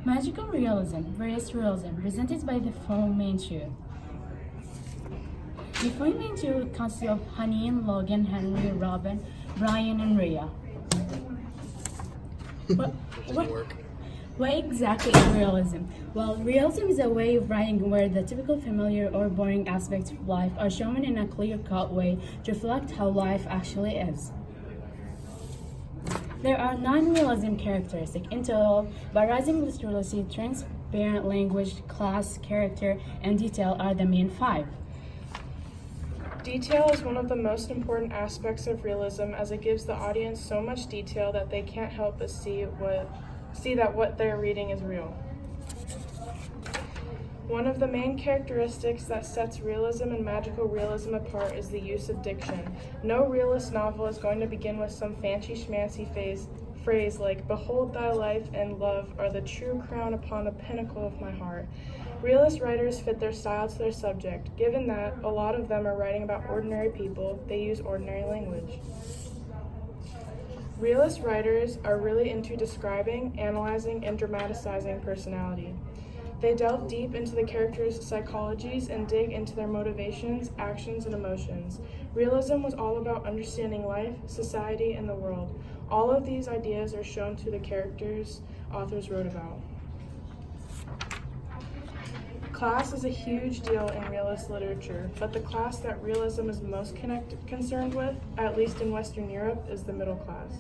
Magical realism versus realism, presented by the Fu Manchu. The Fu Manchu consists of Haneen, Logan, Henry, Robyn, Bryan, and Rhea. What, what, what exactly is realism? Well, realism is a way of writing where the typical familiar or boring aspects of life are shown in a clear-cut way to reflect how life actually is. There are 9 realism characteristics in total, but rising literary, transparent language, class, character, and detail are the main 5. Detail is one of the most important aspects of realism, as it gives the audience so much detail that they can't help but see that what they're reading is real. One of the main characteristics that sets realism and magical realism apart is the use of diction. No realist novel is going to begin with some fancy schmancy phrase like, "Behold thy life and love are the true crown upon the pinnacle of my heart." Realist writers fit their style to their subject. Given that a lot of them are writing about ordinary people, they use ordinary language. Realist writers are really into describing, analyzing, and dramatizing personality. They delve deep into the characters' psychologies and dig into their motivations, actions, and emotions. Realism was all about understanding life, society, and the world. All of these ideas are shown through the characters authors wrote about. Class is a huge deal in realist literature, but the class that realism is most concerned with, at least in Western Europe, is the middle class.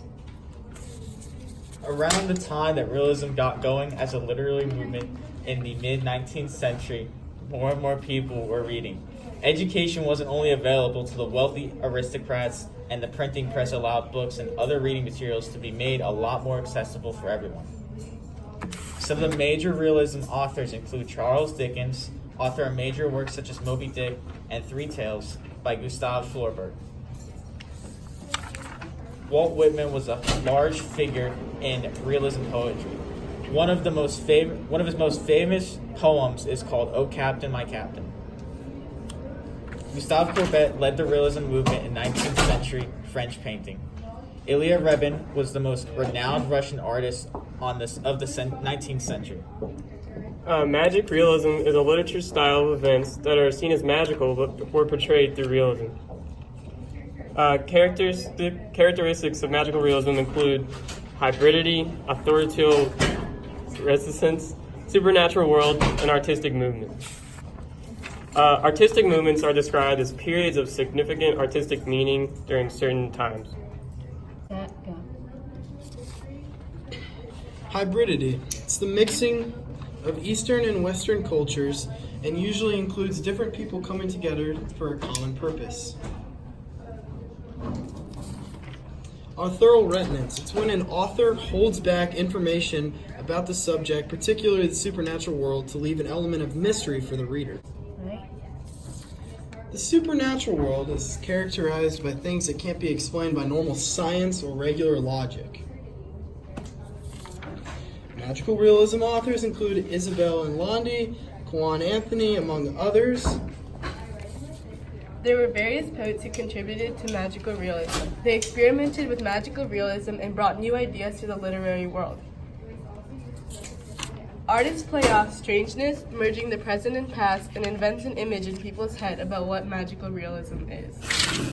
Around the time that realism got going as a literary movement in the mid-19th century, more and more people were reading. Education wasn't only available to the wealthy aristocrats, and the printing press allowed books and other reading materials to be made a lot more accessible for everyone. Some of the major realism authors include Charles Dickens, author of major works such as Moby Dick and Three Tales by Gustav Flaubert. Walt Whitman was a large figure in realism poetry. One of his most famous poems is called "O Captain, My Captain." Gustave Courbet led the realism movement in 19th century French painting. Ilya Repin was the most renowned Russian artist of the 19th century. Magic realism is a literature style of events that are seen as magical but were portrayed through realism. Characteristics of magical realism include hybridity, authorial resistance, supernatural world, and artistic movement. Artistic movements are described as periods of significant artistic meaning during certain times. Go. Hybridity. It's the mixing of Eastern and Western cultures and usually includes different people coming together for a common purpose. Authorial reticence. It's when an author holds back information about the subject, particularly the supernatural world, to leave an element of mystery for the reader. Right. The supernatural world is characterized by things that can't be explained by normal science or regular logic. Magical realism authors include Isabel Allende, Kwan Anthony, among others. There were various poets who contributed to magical realism. They experimented with magical realism and brought new ideas to the literary world. Artists play off strangeness, merging the present and past, and invents an image in people's head about what magical realism is.